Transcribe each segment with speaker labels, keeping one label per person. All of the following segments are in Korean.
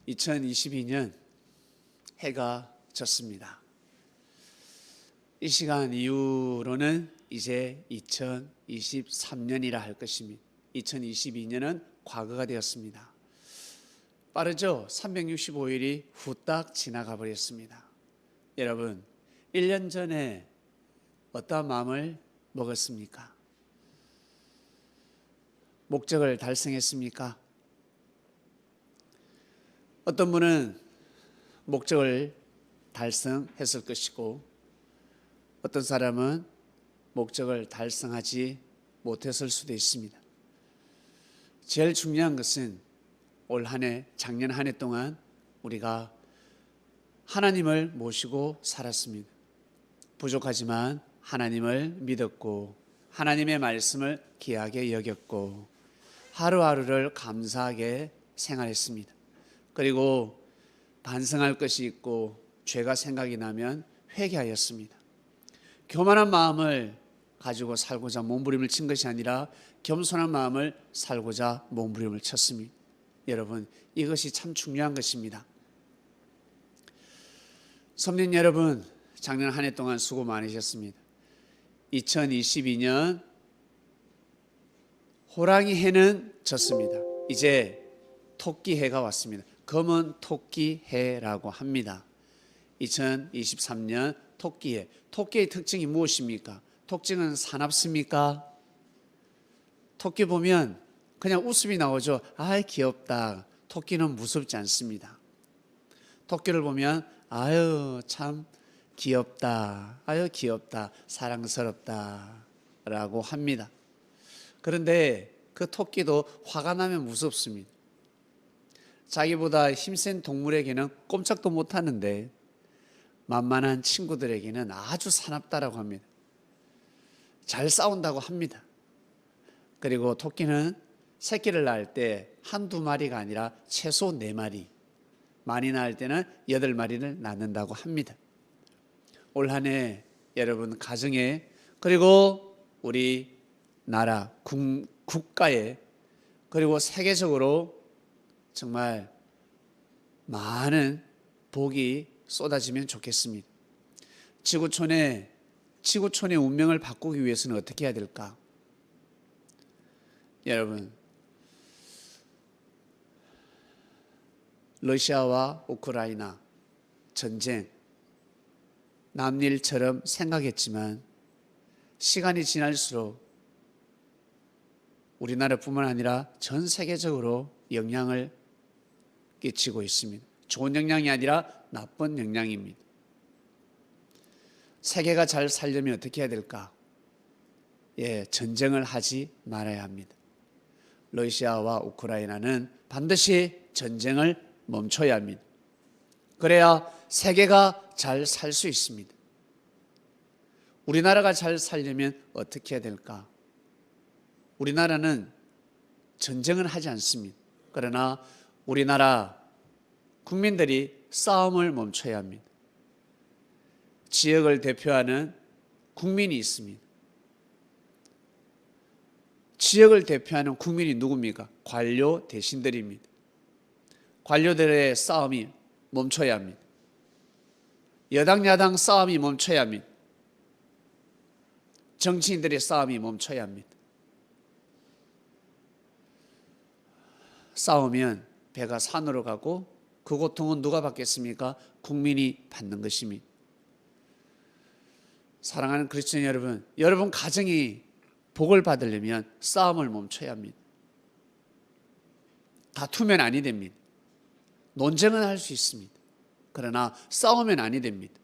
Speaker 1: 2022년 해가 졌습니다. 이 시간 이후로는 이제 2023년이라 할 것입니다. 2022년은 과거가 되었습니다. 빠르죠? 365일이 후딱 지나가 버렸습니다. 여러분, 1년 전에 어떠한 마음을 먹었습니까? 목적을 달성했습니까? 어떤 분은 목적을 달성했을 것이고 어떤 사람은 목적을 달성하지 못했을 수도 있습니다. 제일 중요한 것은 올 한 해, 작년 한 해 동안 우리가 하나님을 모시고 살았습니다. 부족하지만 하나님을 믿었고 하나님의 말씀을 귀하게 여겼고 하루하루를 감사하게 생활했습니다. 그리고 반성할 것이 있고 죄가 생각이 나면 회개하였습니다. 교만한 마음을 가지고 살고자 몸부림을 친 것이 아니라 겸손한 마음을 살고자 몸부림을 쳤습니다. 여러분, 이것이 참 중요한 것입니다. 성도님 여러분, 작년 한 해 동안 수고 많으셨습니다. 2022년 호랑이 해는 졌습니다. 이제 토끼 해가 왔습니다. 검은 토끼 해라고 합니다. 2023년 토끼 해. 토끼의 특징이 무엇입니까? 토끼는 사납습니까? 토끼 보면 그냥 웃음이 나오죠. 아이 귀엽다. 토끼는 무섭지 않습니다. 토끼를 보면 아유 참 귀엽다. 아유 귀엽다. 사랑스럽다 라고 합니다. 그런데 그 토끼도 화가 나면 무섭습니다. 자기보다 힘센 동물에게는 꼼짝도 못하는데 만만한 친구들에게는 아주 사납다라고 합니다. 잘 싸운다고 합니다. 그리고 토끼는 새끼를 낳을 때 한두 마리가 아니라 최소 4마리, 많이 낳을 때는 8마리를 낳는다고 합니다. 올 한 해 여러분 가정에 그리고 우리 나라, 국가에 그리고 세계적으로 정말 많은 복이 쏟아지면 좋겠습니다. 지구촌의 운명을 바꾸기 위해서는 어떻게 해야 될까? 여러분, 러시아와 우크라이나 전쟁 남일처럼 생각했지만 시간이 지날수록 우리나라뿐만 아니라 전 세계적으로 영향을 끼치고 있습니다. 좋은 영향이 아니라 나쁜 영향입니다. 세계가 잘 살려면 어떻게 해야 될까? 전쟁을 하지 말아야 합니다. 러시아와 우크라이나는 반드시 전쟁을 멈춰야 합니다. 그래야 세계가 잘 살 수 있습니다. 우리나라가 잘 살려면 어떻게 해야 될까? 우리나라는 전쟁을 하지 않습니다. 그러나 우리나라 국민들이 싸움을 멈춰야 합니다. 지역을 대표하는 국민이 있습니다. 지역을 대표하는 국민이 누굽니까? 관료 대신들입니다. 관료들의 싸움이 멈춰야 합니다. 여당 야당 싸움이 멈춰야 합니다. 정치인들의 싸움이 멈춰야 합니다. 싸우면 배가 산으로 가고 그 고통은 누가 받겠습니까? 국민이 받는 것입니다. 사랑하는 그리스도인 여러분, 여러분 가정이 복을 받으려면 싸움을 멈춰야 합니다. 다투면 아니 됩니다. 논쟁은 할 수 있습니다. 그러나 싸우면 아니 됩니다.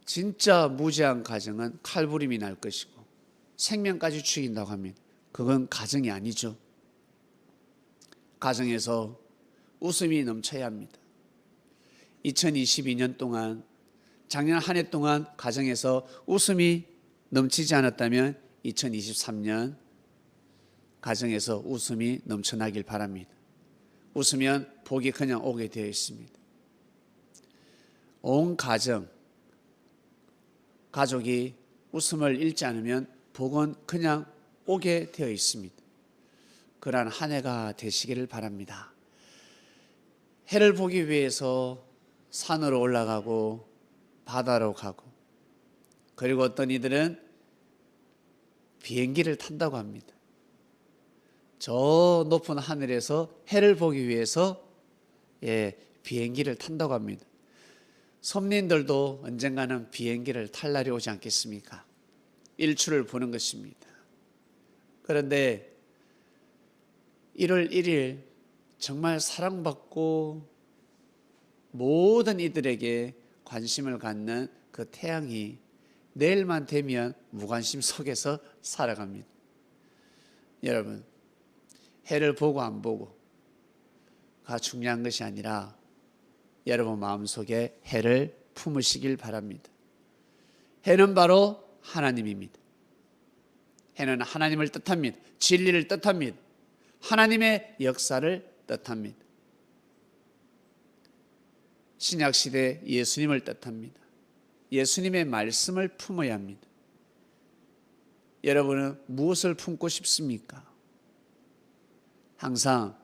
Speaker 1: 진짜 무지한 가정은 칼부림이 날 것이고 생명까지 죽인다고 합니다. 그건 가정이 아니죠. 가정에서 웃음이 넘쳐야 합니다. 2022년 동안 작년 한 해 동안 가정에서 웃음이 넘치지 않았다면 2023년 가정에서 웃음이 넘쳐나길 바랍니다. 웃으면 복이 그냥 오게 되어 있습니다. 온 가족이 웃음을 잃지 않으면 복은 그냥 오게 되어 있습니다. 그러한 한 해가 되시기를 바랍니다. 해를 보기 위해서 산으로 올라가고 바다로 가고, 그리고 어떤 이들은 비행기를 탄다고 합니다. 저 높은 하늘에서 해를 보기 위해서 비행기를 탄다고 합니다. 섭리인들도 언젠가는 비행기를 탈 날이 오지 않겠습니까? 일출을 보는 것입니다. 그런데 1월 1일 정말 사랑받고 모든 이들에게 관심을 갖는 그 태양이 내일만 되면 무관심 속에서 살아갑니다. 여러분, 해를 보고 안 보고가 중요한 것이 아니라 여러분 마음속에 해를 품으시길 바랍니다. 해는 바로 하나님입니다. 해는 하나님을 뜻합니다. 진리를 뜻합니다. 하나님의 역사를 뜻합니다. 신약시대 예수님을 뜻합니다. 예수님의 말씀을 품어야 합니다. 여러분은 무엇을 품고 싶습니까? 항상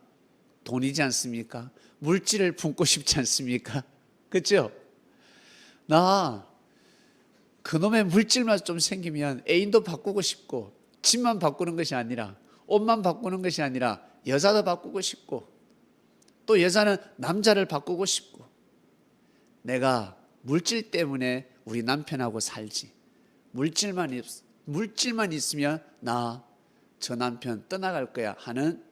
Speaker 1: 돈이지 않습니까? 물질을 품고 싶지 않습니까? 그렇죠? 나 그놈의 물질만 좀 생기면 애인도 바꾸고 싶고, 집만 바꾸는 것이 아니라, 옷만 바꾸는 것이 아니라 여자도 바꾸고 싶고, 또 여자는 남자를 바꾸고 싶고, 내가 물질 때문에 우리 남편하고 살지, 물질만 있으면 나 저 남편 떠나갈 거야 하는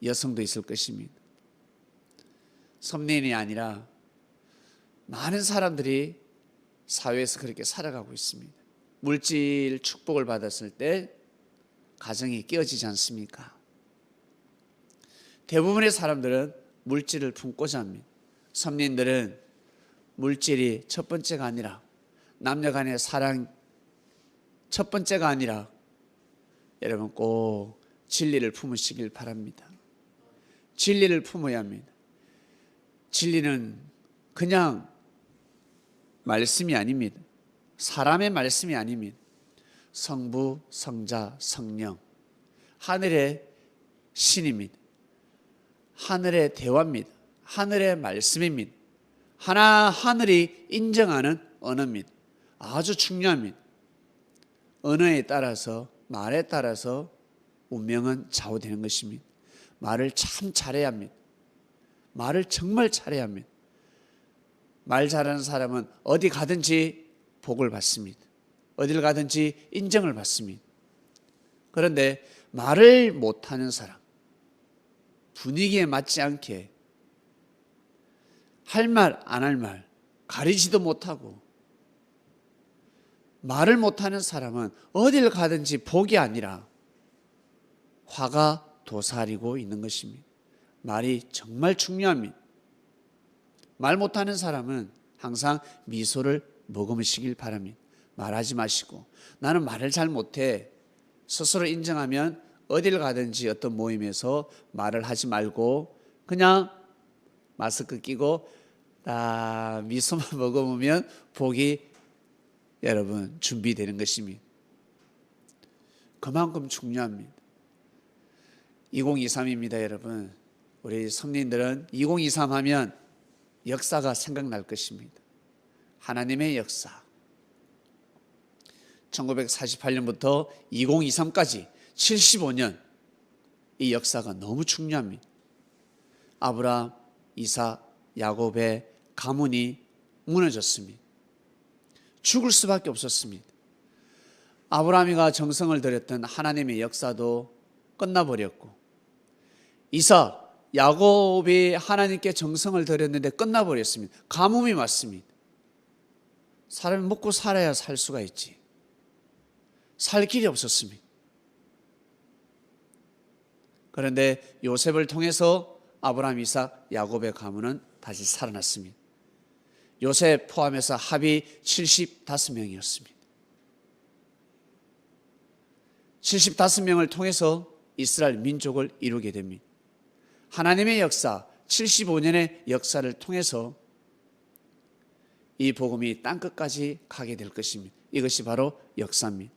Speaker 1: 여성도 있을 것입니다. 섭리인이 아니라 많은 사람들이 사회에서 그렇게 살아가고 있습니다. 물질 축복을 받았을 때 가정이 깨어지지 않습니까? 대부분의 사람들은 물질을 품고자 합니다. 섭리인들은 물질이 첫 번째가 아니라, 남녀 간의 사랑 첫 번째가 아니라, 여러분 꼭 진리를 품으시길 바랍니다. 진리를 품어야 합니다. 진리는 그냥 말씀이 아닙니다. 사람의 말씀이 아닙니다. 성부, 성자, 성령, 하늘의 신입니다. 하늘의 대화입니다. 하늘의 말씀입니다. 하늘이 인정하는 언어입니다. 아주 중요합니다. 언어에 따라서, 말에 따라서 운명은 좌우되는 것입니다. 말을 참 잘해야 합니다. 말을 정말 잘해야 합니다. 말 잘하는 사람은 어디 가든지 복을 받습니다. 어딜 가든지 인정을 받습니다. 그런데 말을 못하는 사람, 분위기에 맞지 않게 할 말, 안 할 말 가리지도 못하고, 말을 못하는 사람은 어딜 가든지 복이 아니라 화가 도사리고 있는 것입니다. 말이 정말 중요합니다. 말 못하는 사람은 항상 미소를 머금으시길 바랍니다. 말하지 마시고, 나는 말을 잘 못해 스스로 인정하면 어딜 가든지 어떤 모임에서 말을 하지 말고 그냥 마스크 끼고 미소만 머금으면 복이 여러분 준비되는 것입니다. 그만큼 중요합니다. 2023입니다, 여러분. 우리 성린들은 2023 하면 역사가 생각날 것입니다. 하나님의 역사. 1948년부터 2023까지 75년, 이 역사가 너무 중요합니다. 아브라함, 이삭, 야곱의 가문이 무너졌습니다. 죽을 수밖에 없었습니다. 아브라함이가 정성을 들였던 하나님의 역사도 끝나버렸고, 이삭, 야곱이 하나님께 정성을 들였는데 끝나버렸습니다. 가뭄이 왔습니다. 사람이 먹고 살아야 살 수가 있지, 살 길이 없었습니다. 그런데 요셉을 통해서 아브라함, 이삭, 야곱의 가문은 다시 살아났습니다. 요셉 포함해서 합이 75명이었습니다. 75명을 통해서 이스라엘 민족을 이루게 됩니다. 하나님의 역사, 75년의 역사를 통해서 이 복음이 땅끝까지 가게 될 것입니다. 이것이 바로 역사입니다.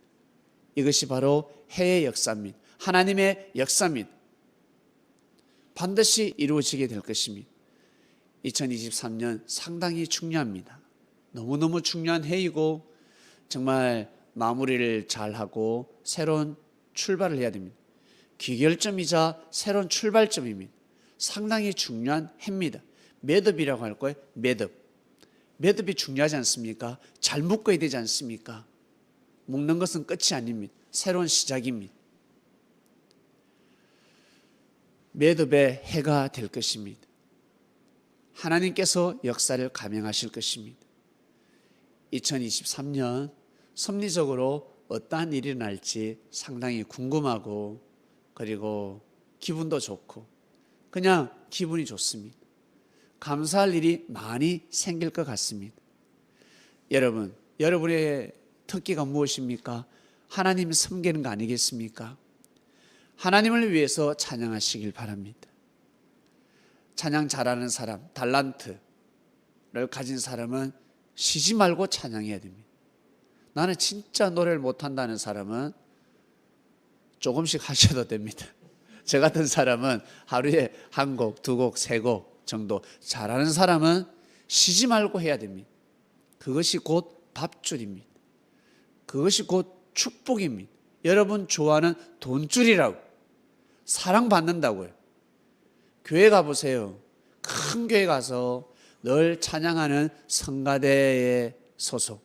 Speaker 1: 이것이 바로 해의 역사입니다. 하나님의 역사입니다. 반드시 이루어지게 될 것입니다. 2023년 상당히 중요합니다. 너무너무 중요한 해이고 정말 마무리를 잘하고 새로운 출발을 해야 됩니다. 기결점이자 새로운 출발점입니다. 상당히 중요한 해입니다. 매듭이라고 할 거예요. 매듭이 중요하지 않습니까? 잘 묶어야 되지 않습니까? 묶는 것은 끝이 아닙니다. 새로운 시작입니다. 매듭의 해가 될 것입니다. 하나님께서 역사를 감행하실 것입니다. 2023년 섭리적으로 어떠한 일이 날지 상당히 궁금하고 그리고 기분도 좋고 그냥 기분이 좋습니다. 감사할 일이 많이 생길 것 같습니다. 여러분, 여러분의 특기가 무엇입니까? 하나님 섬기는 거 아니겠습니까? 하나님을 위해서 찬양하시길 바랍니다. 찬양 잘하는 사람, 달란트를 가진 사람은 쉬지 말고 찬양해야 됩니다. 나는 진짜 노래를 못한다는 사람은 조금씩 하셔도 됩니다. 저 같은 사람은 하루에 한 곡, 두 곡, 세 곡 정도, 잘하는 사람은 쉬지 말고 해야 됩니다. 그것이 곧 밥줄입니다. 그것이 곧 축복입니다. 여러분 좋아하는 돈줄이라고, 사랑받는다고요. 교회 가보세요. 큰 교회 가서 늘 찬양하는 성가대의 소속,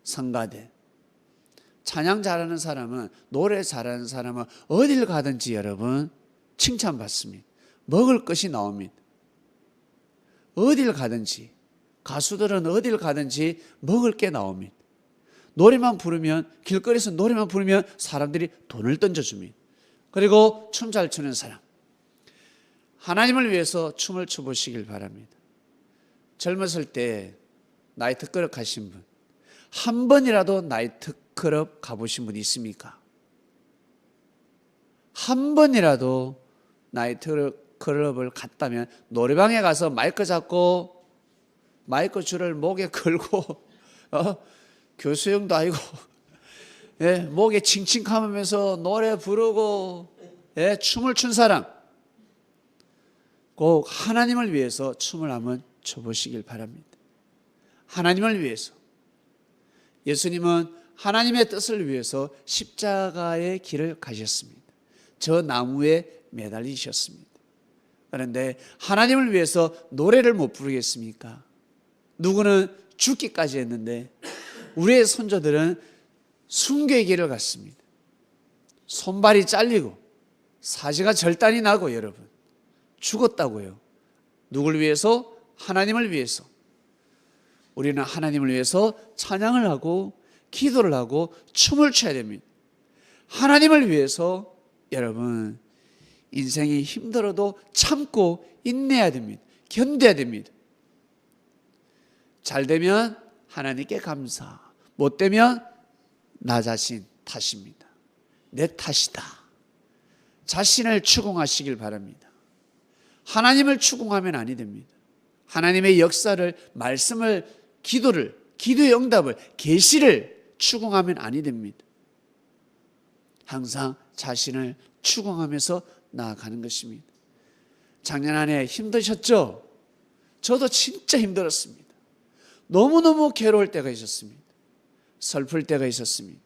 Speaker 1: 성가대. 찬양 잘하는 사람은, 노래 잘하는 사람은 어딜 가든지 여러분 칭찬받습니다. 먹을 것이 나옵니다. 어딜 가든지, 가수들은 어딜 가든지 먹을 게 나옵니다. 노래만 부르면, 길거리에서 노래만 부르면 사람들이 돈을 던져줍니다. 그리고 춤 잘 추는 사람, 하나님을 위해서 춤을 춰보시길 바랍니다. 젊었을 때 나이트클럽 가신 분, 한 번이라도 나이트클럽 가보신 분 있습니까? 한 번이라도 나이트클럽을 갔다면 노래방에 가서 마이크 잡고 마이크 줄을 목에 걸고 교수형도 아니고 목에 칭칭하면서 노래 부르고 춤을 춘 사람, 꼭 하나님을 위해서 춤을 한번 춰보시길 바랍니다. 하나님을 위해서. 예수님은 하나님의 뜻을 위해서 십자가의 길을 가셨습니다. 저 나무에 매달리셨습니다. 그런데 하나님을 위해서 노래를 못 부르겠습니까? 누구는 죽기까지 했는데 우리의 선조들은 순교의 길을 갔습니다. 손발이 잘리고 사지가 절단이 나고 여러분 죽었다고요. 누굴 위해서? 하나님을 위해서. 우리는 하나님을 위해서 찬양을 하고 기도를 하고 춤을 춰야 됩니다. 하나님을 위해서 여러분 인생이 힘들어도 참고 인내해야 됩니다. 견뎌야 됩니다. 잘 되면 하나님께 감사, 못 되면 나 자신 탓입니다. 내 탓이다. 자신을 추궁하시길 바랍니다. 하나님을 추궁하면 아니 됩니다. 하나님의 역사를, 말씀을, 기도를, 기도의 응답을, 계시를 추궁하면 아니 됩니다. 항상 자신을 추궁하면서 나아가는 것입니다. 작년 한 해 힘드셨죠? 저도 진짜 힘들었습니다. 너무너무 괴로울 때가 있었습니다. 슬플 때가 있었습니다.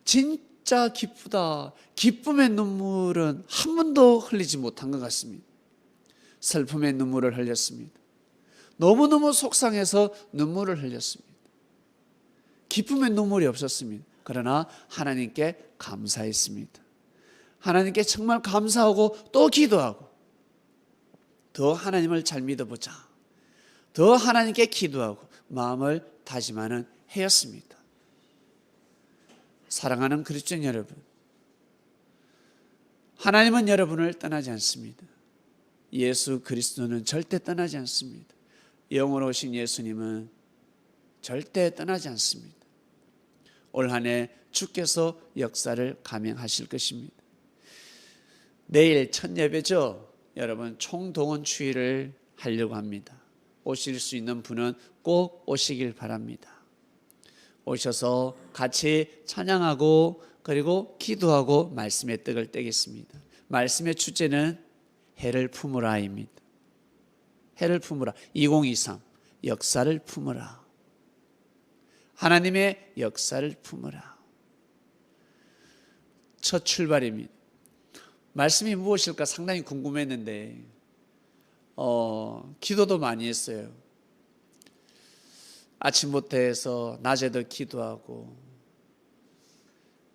Speaker 1: 진짜 기쁘다. 기쁨의 눈물은 한 번도 흘리지 못한 것 같습니다. 슬픔의 눈물을 흘렸습니다. 너무너무 속상해서 눈물을 흘렸습니다. 기쁨의 눈물이 없었습니다. 그러나 하나님께 감사했습니다. 하나님께 정말 감사하고 또 기도하고 더 하나님을 잘 믿어보자. 더 하나님께 기도하고 마음을 다짐하는 해였습니다. 사랑하는 그리스도인 여러분, 하나님은 여러분을 떠나지 않습니다. 예수 그리스도는 절대 떠나지 않습니다. 영으로 오신 예수님은 절대 떠나지 않습니다. 올 한 해 주께서 역사를 감행하실 것입니다. 내일 첫 예배죠. 여러분 총동원 추위를 하려고 합니다. 오실 수 있는 분은 꼭 오시길 바랍니다. 오셔서 같이 찬양하고 그리고 기도하고 말씀의 떡을 떼겠습니다. 말씀의 주제는 해를 품으라입니다. 해를 품으라. 2023 역사를 품으라. 하나님의 역사를 품으라. 첫 출발입니다. 말씀이 무엇일까 상당히 궁금했는데 기도도 많이 했어요. 아침부터 해서 낮에도 기도하고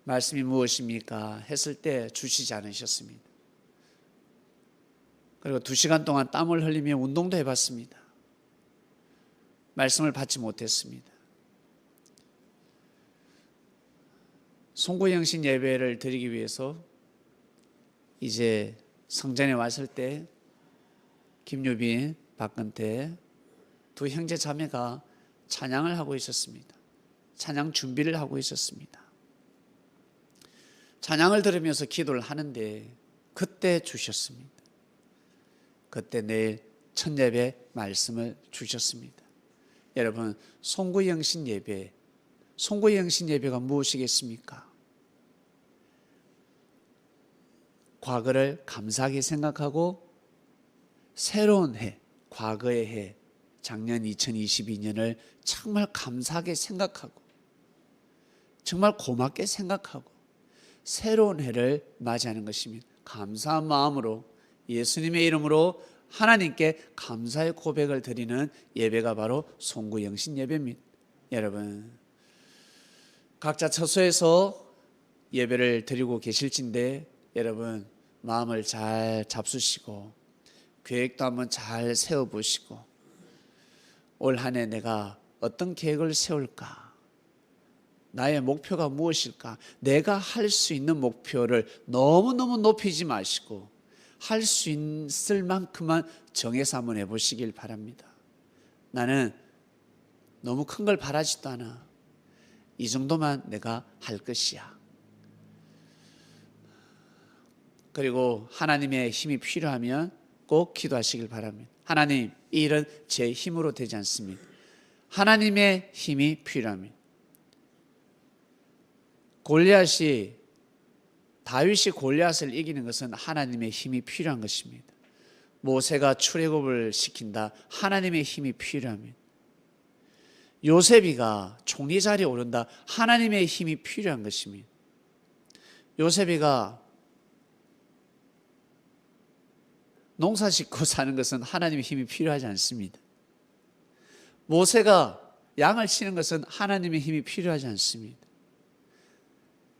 Speaker 1: 말씀이 무엇입니까? 했을 때 주시지 않으셨습니다. 그리고 2시간 동안 땀을 흘리며 운동도 해봤습니다. 말씀을 받지 못했습니다. 송구영신 예배를 드리기 위해서 이제 성전에 왔을 때 김유빈, 박근태 두 형제 자매가 찬양을 하고 있었습니다. 찬양 준비를 하고 있었습니다. 찬양을 들으면서 기도를 하는데 그때 주셨습니다. 그때 내일 첫 예배 말씀을 주셨습니다. 여러분, 송구영신 예배, 송구영신 예배가 무엇이겠습니까? 과거를 감사하게 생각하고 새로운 해, 과거의 해, 작년 2022년을 정말 감사하게 생각하고 정말 고맙게 생각하고 새로운 해를 맞이하는 것입니다. 감사한 마음으로 예수님의 이름으로 하나님께 감사의 고백을 드리는 예배가 바로 송구영신 예배입니다. 여러분, 각자 처소에서 예배를 드리고 계실진데 여러분 마음을 잘 잡수시고 계획도 한번 잘 세워보시고 올 한 해 내가 어떤 계획을 세울까? 나의 목표가 무엇일까? 내가 할 수 있는 목표를 너무너무 높이지 마시고 할 수 있을 만큼만 정해서 한번 해보시길 바랍니다. 나는 너무 큰 걸 바라지도 않아. 이 정도만 내가 할 것이야. 그리고 하나님의 힘이 필요하면 꼭 기도하시길 바랍니다. 하나님, 이 일은 제 힘으로 되지 않습니다. 하나님의 힘이 필요합니다. 다윗이 골리앗을 이기는 것은 하나님의 힘이 필요한 것입니다. 모세가 출애굽을 시킨다. 하나님의 힘이 필요합니다. 요셉이가 총리 자리에 오른다. 하나님의 힘이 필요한 것입니다. 요셉이가 농사 짓고 사는 것은 하나님의 힘이 필요하지 않습니다. 모세가 양을 치는 것은 하나님의 힘이 필요하지 않습니다.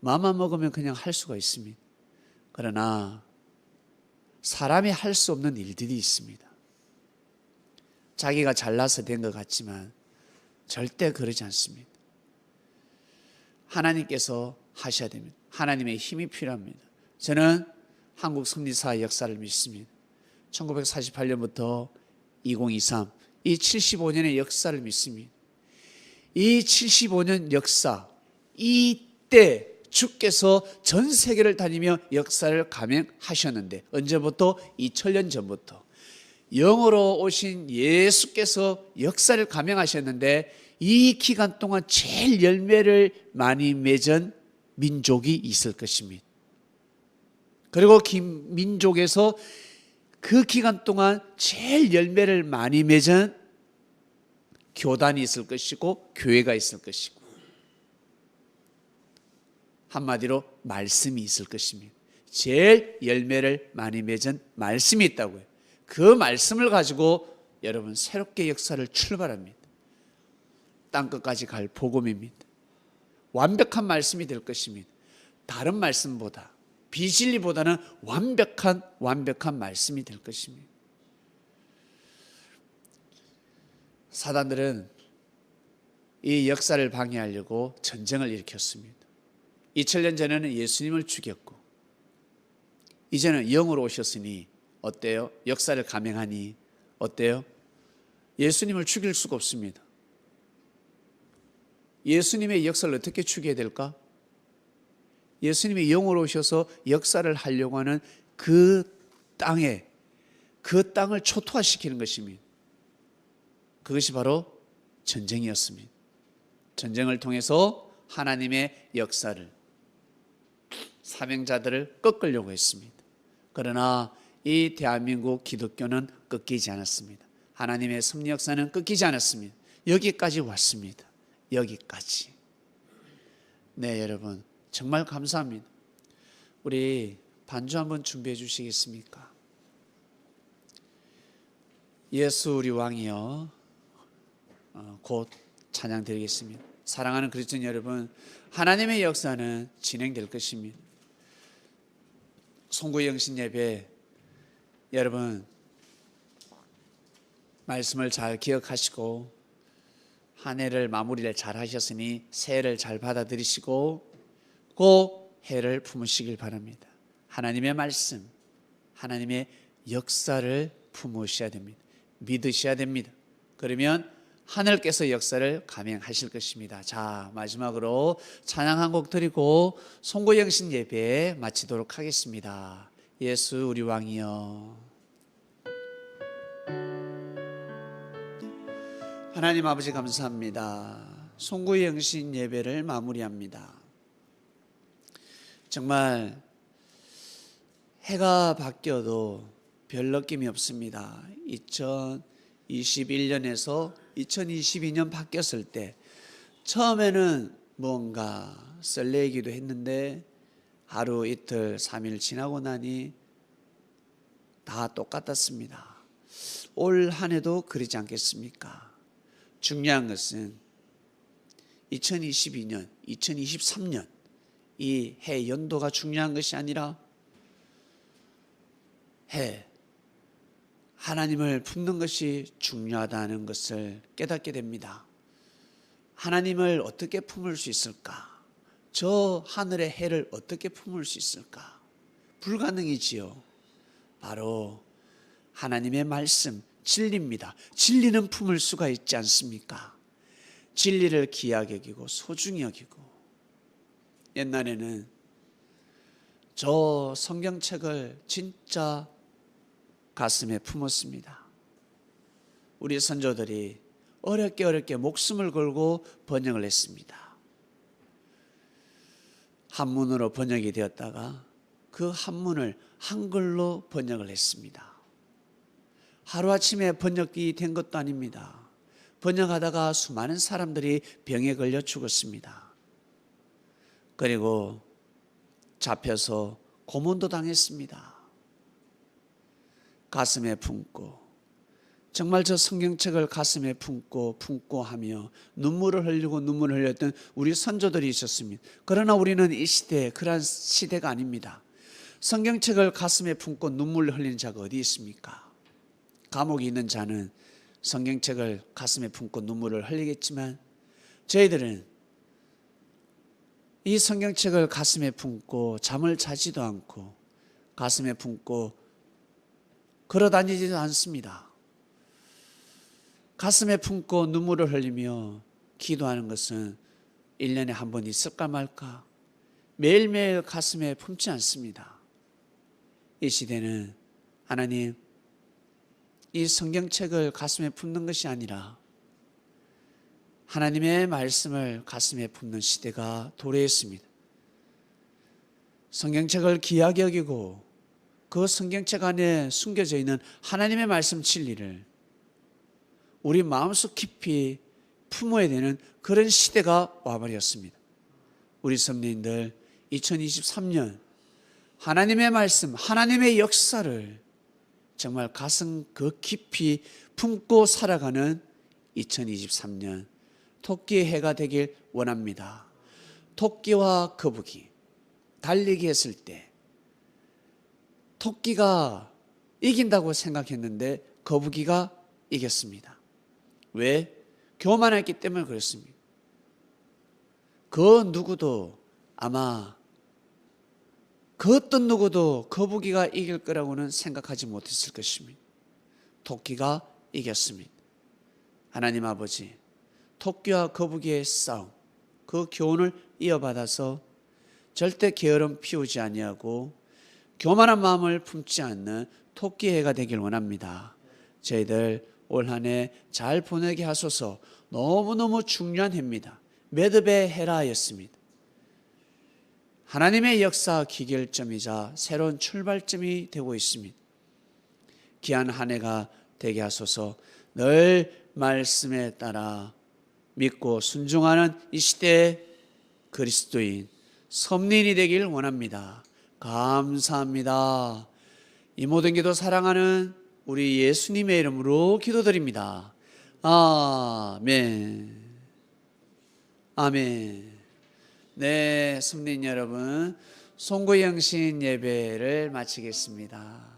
Speaker 1: 마음만 먹으면 그냥 할 수가 있습니다. 그러나 사람이 할 수 없는 일들이 있습니다. 자기가 잘나서 된 것 같지만 절대 그러지 않습니다. 하나님께서 하셔야 됩니다. 하나님의 힘이 필요합니다. 저는 한국 성리사의 역사를 믿습니다. 1948년부터 2023, 이 75년의 역사를 믿습니다. 이 75년 역사, 이때 주께서 전 세계를 다니며 역사를 감행하셨는데 언제부터? 2000년 전부터 영으로 오신 예수께서 역사를 감행하셨는데 이 기간 동안 제일 열매를 많이 맺은 민족이 있을 것입니다. 그리고 민족에서 그 기간 동안 제일 열매를 많이 맺은 교단이 있을 것이고 교회가 있을 것이고 한마디로 말씀이 있을 것입니다. 제일 열매를 많이 맺은 말씀이 있다고요. 그 말씀을 가지고 여러분 새롭게 역사를 출발합니다. 땅끝까지 갈 복음입니다. 완벽한 말씀이 될 것입니다. 다른 말씀보다 비진리보다는 완벽한 말씀이 될 것입니다. 사단들은 이 역사를 방해하려고 전쟁을 일으켰습니다. 2000년 전에는 예수님을 죽였고 이제는 영으로 오셨으니 어때요? 역사를 감행하니 어때요? 예수님을 죽일 수가 없습니다. 예수님의 역사를 어떻게 죽여야 될까? 예수님이 영으로 오셔서 역사를 하려고 하는 그 땅을 초토화시키는 것입니다. 그것이 바로 전쟁이었습니다. 전쟁을 통해서 하나님의 역사를 사명자들을 꺾으려고 했습니다. 그러나 이 대한민국 기독교는 꺾이지 않았습니다. 하나님의 섭리 역사는 꺾이지 않았습니다. 여기까지 왔습니다. 여기까지. 네, 여러분 정말 감사합니다. 우리 반주 한번 준비해 주시겠습니까? 예수 우리 왕이여 곧 찬양 드리겠습니다. 사랑하는 그리스도인 여러분, 하나님의 역사는 진행될 것입니다. 송구의 영신 예배, 여러분 말씀을 잘 기억하시고 한 해를 마무리를 잘 하셨으니 새해를 잘 받아들이시고 꼭 해를 품으시길 바랍니다. 하나님의 말씀, 하나님의 역사를 품으셔야 됩니다. 믿으셔야 됩니다. 그러면 하늘께서 역사를 감행하실 것입니다. 자, 마지막으로 찬양 한 곡 드리고 송구영신 예배 마치도록 하겠습니다. 예수 우리 왕이여. 하나님 아버지 감사합니다. 송구영신 예배를 마무리합니다. 정말 해가 바뀌어도 별 느낌이 없습니다. 2021년에서 2022년 바뀌었을 때 처음에는 뭔가 설레기도 했는데 하루 이틀 3일 지나고 나니 다 똑같았습니다. 올 한 해도 그러지 않겠습니까? 중요한 것은 2022년, 2023년 이 해 연도가 중요한 것이 아니라 해 하나님을 품는 것이 중요하다는 것을 깨닫게 됩니다. 하나님을 어떻게 품을 수 있을까? 저 하늘의 해를 어떻게 품을 수 있을까? 불가능이지요. 바로 하나님의 말씀, 진리입니다. 진리는 품을 수가 있지 않습니까? 진리를 귀하게 여기고 소중히 여기고, 옛날에는 저 성경책을 진짜 가슴에 품었습니다. 우리 선조들이 어렵게 목숨을 걸고 번역을 했습니다. 한문으로 번역이 되었다가 그 한문을 한글로 번역을 했습니다. 하루아침에 번역이 된 것도 아닙니다. 번역하다가 수많은 사람들이 병에 걸려 죽었습니다. 그리고 잡혀서 고문도 당했습니다. 가슴에 품고, 정말 저 성경책을 가슴에 품고 하며 눈물을 흘렸던 우리 선조들이 있었습니다. 그러나 우리는 이 시대에 그러한 시대가 아닙니다. 성경책을 가슴에 품고 눈물을 흘리는 자가 어디 있습니까? 감옥에 있는 자는 성경책을 가슴에 품고 눈물을 흘리겠지만 저희들은 이 성경책을 가슴에 품고 잠을 자지도 않고 가슴에 품고 걸어다니지도 않습니다. 가슴에 품고 눈물을 흘리며 기도하는 것은 1년에 한 번 있을까 말까, 매일매일 가슴에 품지 않습니다. 이 시대는 하나님, 이 성경책을 가슴에 품는 것이 아니라 하나님의 말씀을 가슴에 품는 시대가 도래했습니다. 성경책을 귀하게 여기고 그 성경책 안에 숨겨져 있는 하나님의 말씀 진리를 우리 마음속 깊이 품어야 되는 그런 시대가 와버렸습니다. 우리 선배님들 2023년 하나님의 말씀, 하나님의 역사를 정말 가슴 그 깊이 품고 살아가는 2023년 토끼의 해가 되길 원합니다. 토끼와 거북이 달리기 했을 때 토끼가 이긴다고 생각했는데 거북이가 이겼습니다. 왜? 교만했기 때문에 그렇습니다. 그 누구도 아마 그 어떤 누구도 거북이가 이길 거라고는 생각하지 못했을 것입니다. 토끼가 이겼습니다. 하나님 아버지, 토끼와 거북이의 싸움, 그 교훈을 이어받아서 절대 게으름 피우지 아니하고 교만한 마음을 품지 않는 토끼의 해가 되길 원합니다. 저희들 올 한 해 잘 보내게 하소서. 너무너무 중요한 해입니다. 매듭의 해라였습니다. 하나님의 역사 기결점이자 새로운 출발점이 되고 있습니다. 귀한 한 해가 되게 하소서. 늘 말씀에 따라 믿고 순종하는 이 시대의 그리스도인 선민이 되길 원합니다. 감사합니다. 이 모든 기도 사랑하는 우리 예수님의 이름으로 기도드립니다. 아멘. 아멘. 네, 성도님 여러분, 송구영신 예배를 마치겠습니다.